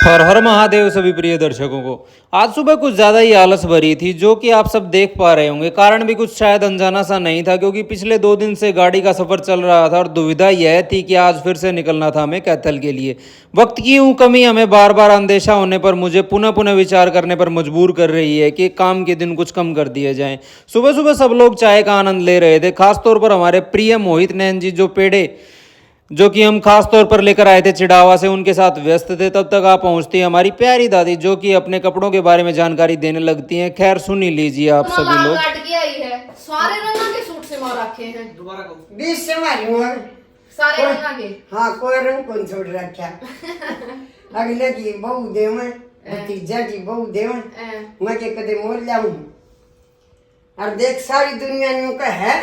हर हर महादेव सभी प्रिय दर्शकों को। आज सुबह कुछ ज़्यादा ही आलस भरी थी, जो कि आप सब देख पा रहे होंगे। कारण भी कुछ शायद अनजाना सा नहीं था, क्योंकि पिछले 2 दिन से गाड़ी का सफ़र चल रहा था और दुविधा यह थी कि आज फिर से निकलना था हमें कैथल के लिए। वक्त की यूँ कमी हमें बार बार अंदेशा होने पर मुझे पुनः पुनः विचार करने पर मजबूर कर रही है कि काम के दिन कुछ कम कर दिए जाएँ। सुबह सुबह सब लोग चाय का आनंद ले रहे थे, खासतौर पर हमारे प्रिय मोहित नैन जी, जो पेड़े जो कि हम खास तौर पर लेकर आए थे चिड़ावा से, उनके साथ व्यस्त थे। तब तक आप पहुंचती है हमारी प्यारी दादी, जो कि अपने कपड़ों के बारे में जानकारी देने लगती हैं। खैर सुन ही लीजिए आप सभी लोग। काट के आई है, सारे रंगा के सूट से मार रखे हैं। दोबारा कहूँ 20 से मारी हूँ सारे रंगा के। हाँ, कोई रंग कौन छोड़ रखा। अगले की बहू देव भतीजा की बहू देव मैं के कदे मोर लाऊं। और देख सारी दुनिया न्यू का है,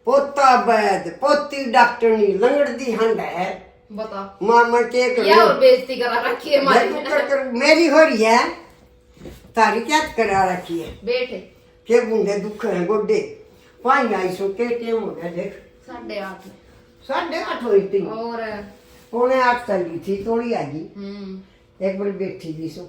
पोता वैद पोती डॉक्टरनी लंगड़ी हंड है। बता मामा के क्या और बेइज्जती करा रखी है हमारी। मेरी हो रही है, तारी क्या करा रखी है। बैठे के बूंदे दुख है गोडे पानी आई सो के टेम हो गया। देख 8:30 8:30 हुई थी और 7:45 चली थी, थोड़ी आ गई। एक बड़ी बैठी थी सो।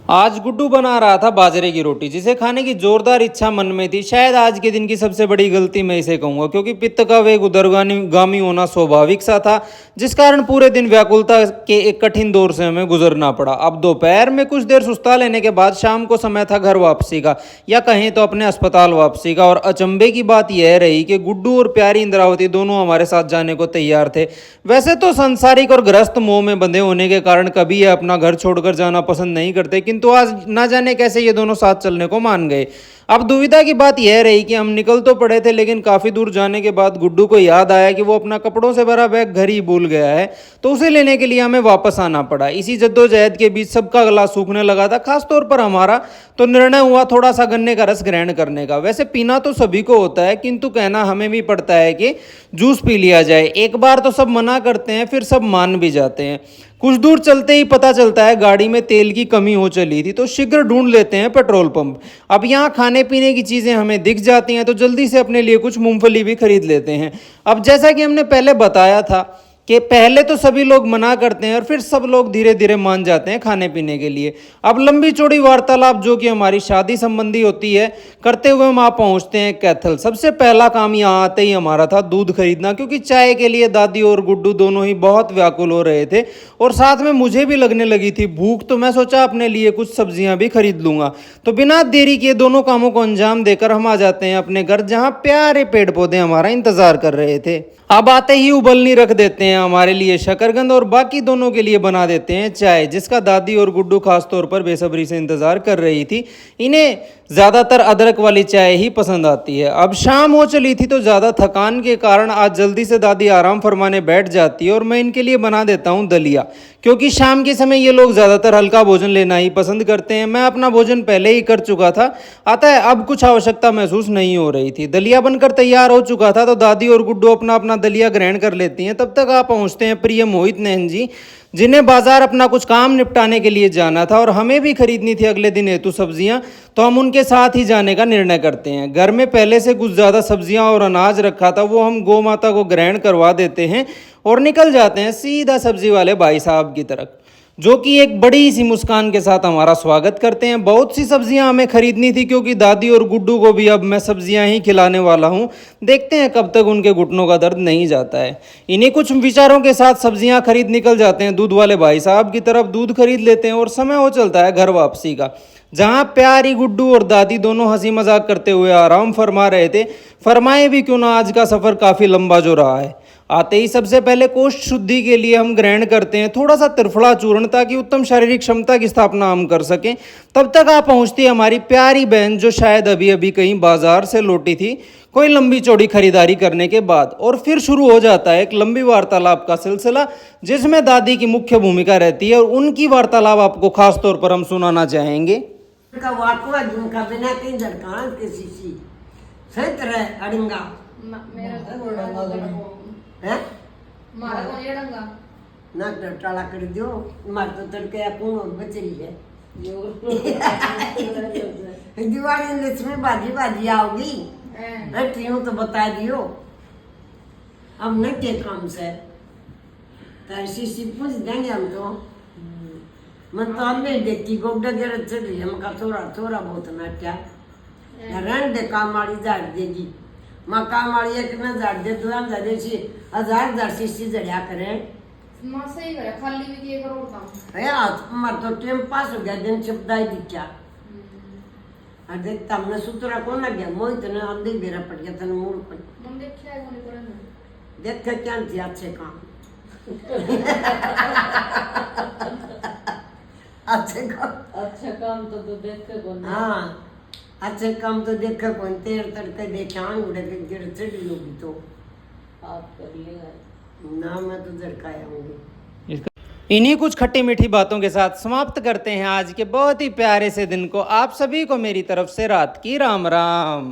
आज गुड्डू बना रहा था बाजरे की रोटी, जिसे खाने की जोरदार इच्छा मन में थी। शायद आज के दिन की सबसे बड़ी गलती मैं इसे कहूँगा, क्योंकि पित्त का वेग उदरगामी होना स्वाभाविक सा था, जिस कारण पूरे दिन व्याकुलता के एक कठिन दौर से हमें गुजरना पड़ा। अब दोपहर में कुछ देर सुस्ता लेने के बाद शाम को समय था घर वापसी का, या कहें तो अपने अस्पताल वापसी का। और अचंभे की बात यह रही कि गुड्डू और प्यारी इंद्रावती दोनों हमारे साथ जाने को तैयार थे। वैसे तो संसारिक और ग्रस्त मोह में बंधे होने के कारण कभी ये अपना घर छोड़कर जाना पसंद नहीं करते, किंतु आज ना जाने कैसे ये दोनों साथ चलने को मान गए। अब दुविधा की बात यह रही कि हम निकल तो पड़े थे, लेकिन काफी दूर जाने के बाद गुड्डू को याद आया कि वो अपना कपड़ों से भरा बैग घर ही भूल गया है, तो उसे लेने के लिए हमें वापस आना पड़ा। इसी जद्दोजहद के बीच सबका गला सूखने लगा था, खासतौर पर हमारा। तो निर्णय हुआ थोड़ा सा गन्ने का रस ग्रहण करने का। वैसे पीना तो सभी को होता है, किंतु कहना हमें भी पड़ता है कि जूस पी लिया जाए। एक बार तो सब मना करते हैं, फिर सब मान भी जाते हैं। कुछ दूर चलते ही पता चलता है गाड़ी में तेल की कमी हो चली थी, तो शीघ्र ढूंढ लेते हैं पेट्रोल पंप। अब यहाँ खाने पीने की चीज़ें हमें दिख जाती हैं, तो जल्दी से अपने लिए कुछ मूंगफली भी खरीद लेते हैं। अब जैसा कि हमने पहले बताया था कि पहले तो सभी लोग मना करते हैं और फिर सब लोग धीरे धीरे मान जाते हैं खाने पीने के लिए। अब लंबी चौड़ी वार्तालाप, जो कि हमारी शादी संबंधी होती है, करते हुए हम आप पहुंचते हैं कैथल। सबसे पहला काम यहाँ आते ही हमारा था दूध खरीदना, क्योंकि चाय के लिए दादी और गुड्डू दोनों ही बहुत व्याकुल हो रहे थे, और साथ में मुझे भी लगने लगी थी भूख। तो मैं सोचा अपने लिए कुछ सब्जियां भी खरीद लूंगा। तो बिना देरी किए दोनों कामों को अंजाम देकर हम आ जाते हैं अपने घर, जहाँ प्यारे पेड़ पौधे हमारा इंतजार कर रहे थे। अब आते ही उबलनी रख देते हैं हमारे लिए शकरकंद, और बाकी दोनों के लिए बना देते हैं चाय, जिसका दादी और गुड्डू खास तौर पर बेसब्री से इंतजार कर रही थी। इन्हें ज़्यादातर अदरक वाली चाय ही पसंद आती है। अब शाम हो चली थी, तो ज़्यादा थकान के कारण आज जल्दी से दादी आराम फरमाने बैठ जाती है, और मैं इनके लिए बना देता हूँ दलिया, क्योंकि शाम के समय ये लोग ज़्यादातर हल्का भोजन लेना ही पसंद करते हैं। मैं अपना भोजन पहले ही कर चुका था, अतः अब कुछ आवश्यकता महसूस नहीं हो रही थी। दलिया बनकर तैयार हो चुका था, तो दादी और गुड्डू अपना अपना दलिया ग्रहण कर लेती हैं। तब तक आप पहुँचते हैं प्रिय मोहित नैन जी, जिन्हें बाजार अपना कुछ काम निपटाने के लिए जाना था, और हमें भी खरीदनी थी अगले दिन हेतु सब्जियां। तो हम उनके साथ ही जाने का निर्णय करते हैं। घर में पहले से कुछ ज़्यादा सब्जियां और अनाज रखा था, वो हम गौ माता को ग्रहण करवा देते हैं और निकल जाते हैं सीधा सब्जी वाले भाई साहब की तरफ, जो कि एक बड़ी सी मुस्कान के साथ हमारा स्वागत करते हैं। बहुत सी सब्जियां हमें खरीदनी थी, क्योंकि दादी और गुड्डू को भी अब मैं सब्जियां ही खिलाने वाला हूं। देखते हैं कब तक उनके घुटनों का दर्द नहीं जाता है। इन्हीं कुछ विचारों के साथ सब्जियां खरीद निकल जाते हैं दूध वाले भाई साहब की तरफ। दूध खरीद लेते हैं और समय हो चलता है घर वापसी का, जहाँ प्यारी गुड्डू और दादी दोनों हंसी मजाक करते हुए आराम फरमा रहे थे। फरमाए भी क्यों ना, आज का सफ़र काफ़ी लंबा जो रहा है। आते ही सबसे पहले कोष्ठ शुद्धि के लिए हम ग्रहण करते हैं थोड़ा सा त्रिफला चूर्ण, ताकि उत्तम शारीरिक क्षमता की स्थापना हम कर सकें। तब तक आप पहुंचती है हमारी प्यारी बहन, जो शायद अभी अभी कहीं बाजार से लौटी थी कोई लंबी चौड़ी खरीदारी करने के बाद। और फिर शुरू हो जाता है एक लंबी वार्तालाप का सिलसिला, जिसमें दादी की मुख्य भूमिका रहती है, और उनकी वार्तालाप आपको खास तौर पर हम सुनाना चाहेंगे। बिना कहीं झटकाना किसी सी सही तरह अड़ंगा है मारा को ये डंगा ना टाला कर दियो। मार तो तड़के कौन और बचरी है। दिवाली में लक्ष्मी बाजी बाजी आओगी, हूँ तो बता दियो। अब न के काम से तो ऐसी पूछ देंगे हम तो मन तो हमने देखी गोड्डा गिर चढ़ रही है मका थोड़ा थोड़ा बहुत नाट्या रहने दे काम वाली झाड़ देगी माँ काम वाली एक ना झाड़ दे दो हम झाड़े सी हजार शीशी जड़िया करे मां सही करे खाली भी किए करो काम है आज मर तो टाइम पास हो गया दिन चपदाई दिखा और देख तमने सुतरा कौन ना गया मोहित ने अंधे बेरा पड़ गया तने मूड पर मन देखा है कोनी करे ना देख के क्या थी अच्छे काम अच्छा काम तो देखे को नहीं। हाँ अच्छे काम तो देखा कौन तेर तड़के देखे आंग उड़े के गिर चढ़ी होगी तो आप कर लेगा ना मैं तो झड़काया होंगी इन्हीं कुछ खट्टी मीठी बातों के साथ समाप्त करते हैं आज के बहुत ही प्यारे से दिन को। आप सभी को मेरी तरफ से रात की राम राम।